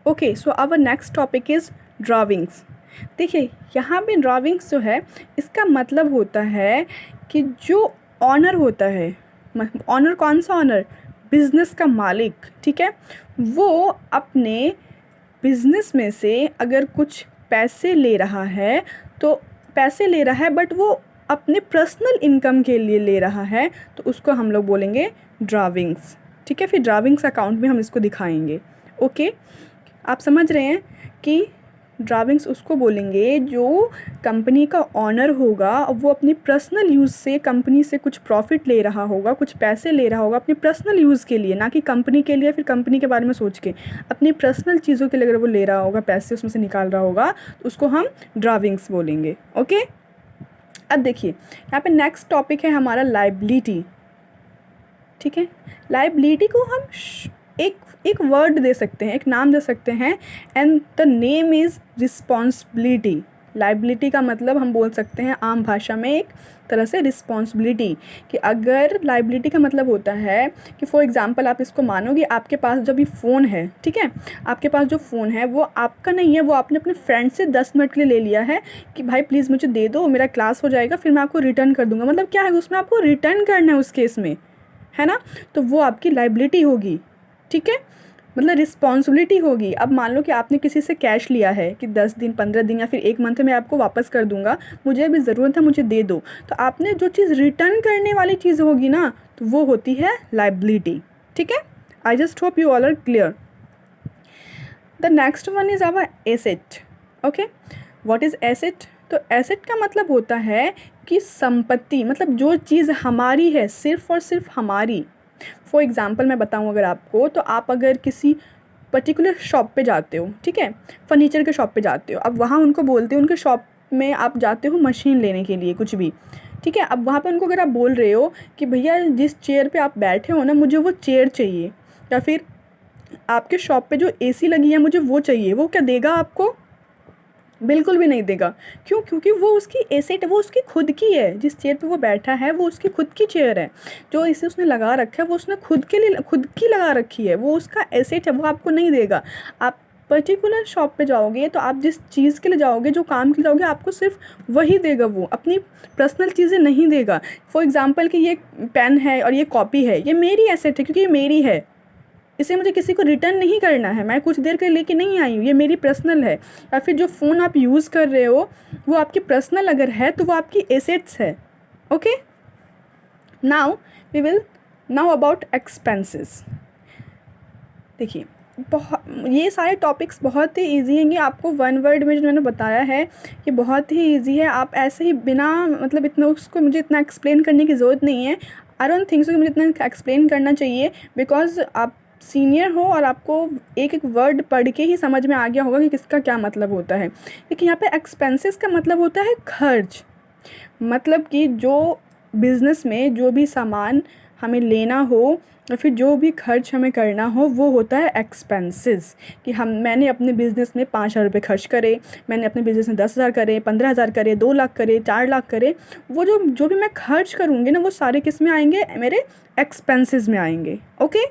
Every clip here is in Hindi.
Okay, so our next topic is drawings. देखिए यहाँ पे ड्राविंग्स जो है इसका मतलब होता है कि जो ऑनर होता है, ऑनर कौन सा ऑनर, बिजनेस का मालिक, ठीक है, वो अपने बिजनेस में से अगर कुछ पैसे ले रहा है तो पैसे ले रहा है बट वो अपने पर्सनल इनकम के लिए ले रहा है तो उसको हम लोग बोलेंगे ड्राविंग्स। ठीक है, फिर ड्राविंग्स अकाउंट में हम इसको दिखाएंगे। ओके, आप समझ रहे हैं कि ड्राविंग्स उसको बोलेंगे जो कंपनी का ऑनर होगा, वो अपनी पर्सनल यूज़ से कंपनी से कुछ प्रॉफिट ले रहा होगा, कुछ पैसे ले रहा होगा अपनी पर्सनल यूज़ के लिए, ना कि कंपनी के लिए, फिर कंपनी के बारे में सोच के अपनी पर्सनल चीज़ों के लिए अगर वो ले रहा होगा, पैसे उसमें से निकाल रहा होगा तो उसको हम ड्राविंग्स बोलेंगे। ओके, अब देखिए यहाँ पे नेक्स्ट टॉपिक है हमारा लायबिलिटी। ठीक है, लायबिलिटी को हम एक वर्ड दे सकते हैं, एक नाम दे सकते हैं, and the name is responsibility. Liability का मतलब हम बोल सकते हैं आम भाषा में एक तरह से रिस्पॉन्सिबिलिटी, कि अगर लायबिलिटी का मतलब होता है कि फॉर एग्ज़ाम्पल आप इसको मानोगे, आपके पास जब भी फ़ोन है, ठीक है, आपके पास जो फ़ोन है वो आपका नहीं है, वो आपने अपने फ्रेंड से 10 मिनट के लिए ले लिया है कि भाई प्लीज़ मुझे दे दो, मेरा क्लास हो जाएगा, फिर मैं आपको रिटर्न कर दूँगा। मतलब क्या है, उसमें आपको रिटर्न करना है उस केस में, है ना, तो वो आपकी लायबिलिटी होगी। ठीक है, मतलब रिस्पॉन्सिबिलिटी होगी। अब मान लो कि आपने किसी से कैश लिया है कि 10 दिन 15 दिन या फिर 1 मंथ में आपको वापस कर दूंगा, मुझे अभी ज़रूरत है, मुझे दे दो, तो आपने जो चीज़ रिटर्न करने वाली चीज़ होगी ना, तो वो होती है लायबिलिटी। ठीक है, I just hope you all are clear. The next one is our asset. Okay, what is asset? तो एसेट का मतलब होता है कि संपत्ति, मतलब जो चीज़ हमारी है, सिर्फ़ और सिर्फ हमारी। फॉर एग्ज़ाम्पल मैं बताऊँ अगर आपको, तो आप अगर किसी पर्टिकुलर शॉप पे जाते हो, ठीक है, फर्नीचर के शॉप पे जाते हो, अब वहाँ उनको बोलते हो, उनके शॉप में आप जाते हो मशीन लेने के लिए कुछ भी, ठीक है, अब वहाँ पे उनको अगर आप बोल रहे हो कि भैया जिस चेयर पे आप बैठे हो ना, मुझे वो चेयर चाहिए, या फिर आपके शॉप पे जो एसी लगी है मुझे वो चाहिए, वो क्या देगा आपको? बिल्कुल भी नहीं देगा। क्यों? क्योंकि वो उसकी एसेट है, वो उसकी खुद की है, जिस चेयर पे वो बैठा है वो उसकी खुद की चेयर है, जो इसे उसने लगा रखा है वो उसने खुद के लिए खुद की लगा रखी है, वो उसका एसेट है, वो आपको नहीं देगा। आप पर्टिकुलर शॉप पे जाओगे तो आप जिस चीज़ के लिए जाओगे, जो काम के लिए जाओगे, आपको सिर्फ वही देगा, वो अपनी पर्सनल चीज़ें नहीं देगा। फॉर एग्ज़ाम्पल कि ये पेन है और ये कॉपी है, ये मेरी एसेट है क्योंकि ये मेरी है, इसे मुझे किसी को रिटर्न नहीं करना है, मैं कुछ देर के लिए लेके नहीं आई हूँ, ये मेरी पर्सनल है। या फिर जो फ़ोन आप यूज़ कर रहे हो वो आपकी पर्सनल अगर है तो वो आपकी एसेट्स है। Okay, now we will now about expenses. देखिए ये सारे टॉपिक्स बहुत ही इजी हैं, ये आपको वन वर्ड में जो मैंने बताया है ये बहुत ही इजी है, आप ऐसे ही बिना मतलब इतना उसको मुझे इतना एक्सप्लेन करने की ज़रूरत नहीं है। आई डोंट थिंक सो कि मुझे इतना एक्सप्लेन करना चाहिए, बिकॉज आप सीनियर हो और आपको एक एक वर्ड पढ़ के ही समझ में आ गया होगा कि किसका क्या मतलब होता है। देखिए यहाँ पे एक्सपेंसेस का मतलब होता है खर्च, मतलब कि जो बिज़नेस में जो भी सामान हमें लेना हो या फिर जो भी खर्च हमें करना हो वो होता है एक्सपेंसेस। कि मैंने अपने बिज़नेस में 5,000 रुपये खर्च करे, मैंने अपने बिज़नेस में 10,000 करे, 15,000 करे, 2 लाख करे, 4 लाख करे, वो जो भी मैं खर्च करूँगी ना वो सारे किस में आएंगे, मेरे एक्सपेंसेस में आएंगे। Okay,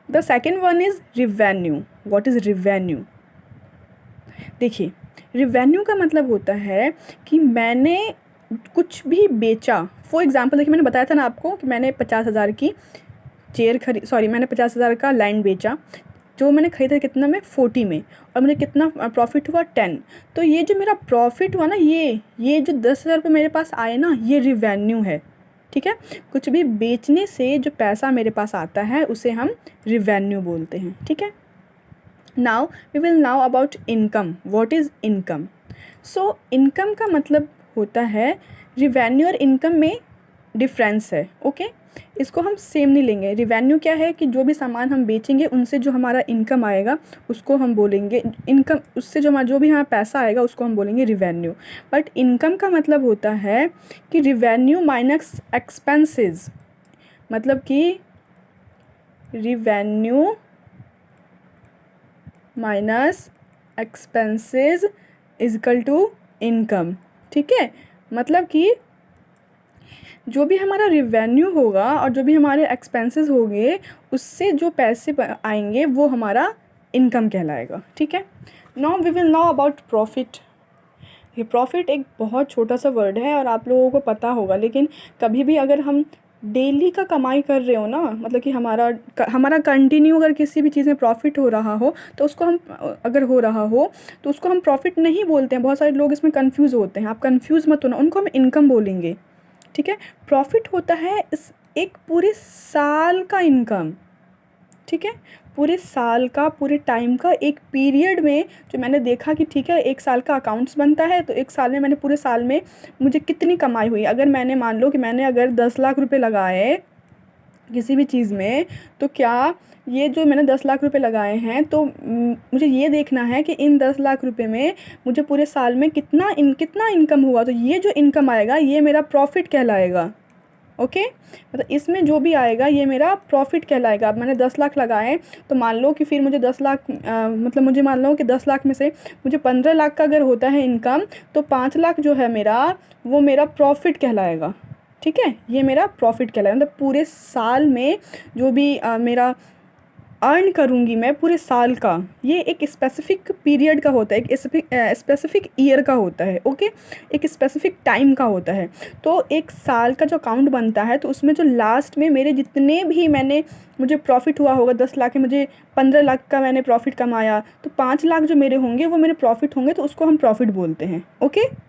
the second one is revenue. What is revenue? देखिए रिवेन्यू का मतलब होता है कि मैंने कुछ भी बेचा। फॉर एग्ज़ाम्पल देखिए मैंने बताया था ना आपको कि मैंने 50,000 की मैंने 50,000 का लैंड बेचा, जो मैंने ख़रीदा कितना में 40 में, और मुझे कितना प्रॉफिट हुआ 10। तो ये जो मेरा प्रॉफिट हुआ ना, ये जो 10,000 रुपये मेरे पास आए ना, ये रिवेन्यू है। ठीक है, कुछ भी बेचने से जो पैसा मेरे पास आता है उसे हम रिवेन्यू बोलते हैं। ठीक है, now we will now about income. What is income? So income का मतलब होता है, रिवेन्यू और इनकम में डिफरेंस है। ओके, इसको हम सेम नहीं लेंगे। रिवेन्यू क्या है कि जो भी सामान हम बेचेंगे उनसे जो हमारा इनकम आएगा उसको हम बोलेंगे इनकम, उससे जो भी हमारा पैसा आएगा उसको हम बोलेंगे रिवेन्यू। बट इनकम का मतलब होता है कि रिवेन्यू माइनस एक्सपेंसेस, मतलब कि revenue minus expenses is equal to income. ठीक है, मतलब कि जो भी हमारा रिवेन्यू होगा और जो भी हमारे एक्सपेंसेस होंगे उससे जो पैसे आएंगे वो हमारा इनकम कहलाएगा। ठीक है, now we will know about profit. ये प्रॉफिट एक बहुत छोटा सा वर्ड है और आप लोगों को पता होगा, लेकिन कभी भी अगर हम डेली का कमाई कर रहे हो ना, मतलब कि हमारा कंटिन्यू अगर किसी भी चीज़ में प्रॉफिट हो रहा हो तो उसको हम अगर हो रहा हो तो उसको हम प्रॉफिट नहीं बोलते हैं। बहुत सारे लोग इसमें कंफ्यूज होते हैं, आप कंफ्यूज मत होना, उनको हम इनकम बोलेंगे। ठीक है, प्रॉफिट होता है इस एक पूरे साल का इनकम। ठीक है, पूरे साल का, पूरे टाइम का, एक पीरियड में जो मैंने देखा कि ठीक है एक साल का अकाउंट्स बनता है तो एक साल में मैंने पूरे साल में मुझे कितनी कमाई हुई। अगर मैंने मान लो कि मैंने अगर 10 लाख रुपए लगाए किसी भी चीज़ में, तो क्या ये जो मैंने 10 लाख रुपए लगाए हैं तो मुझे ये देखना है कि इन 10 लाख रुपए में मुझे पूरे साल में कितना इनकम हुआ, तो ये जो इनकम आएगा ये मेरा प्रॉफिट कहलाएगा। ओके, मतलब इसमें जो भी आएगा ये मेरा प्रॉफिट कहलाएगा। अब मैंने 10 लाख लगाए तो मान लो कि फिर मुझे 10 लाख मतलब मुझे मान लो कि 10 लाख में से मुझे 15 लाख का अगर होता है इनकम, तो 5 लाख जो है मेरा वो मेरा प्रॉफिट कहलाएगा। ठीक है, ये मेरा प्रॉफिट कहलाएगा। मतलब पूरे साल में जो भी मेरा अर्न करूँगी मैं पूरे साल का, ये एक स्पेसिफिक पीरियड का होता है, एक स्पेसिफिक ईयर का होता है। ओके, एक स्पेसिफिक टाइम का होता है। तो एक साल का जो अकाउंट बनता है तो उसमें जो लास्ट में मेरे जितने भी मुझे प्रॉफिट हुआ होगा, 10 लाख है, मुझे 15 लाख का मैंने प्रॉफिट कमाया, तो 5 लाख जो मेरे होंगे वो मेरे प्रॉफिट होंगे, तो उसको हम प्रॉफिट बोलते हैं। ओके।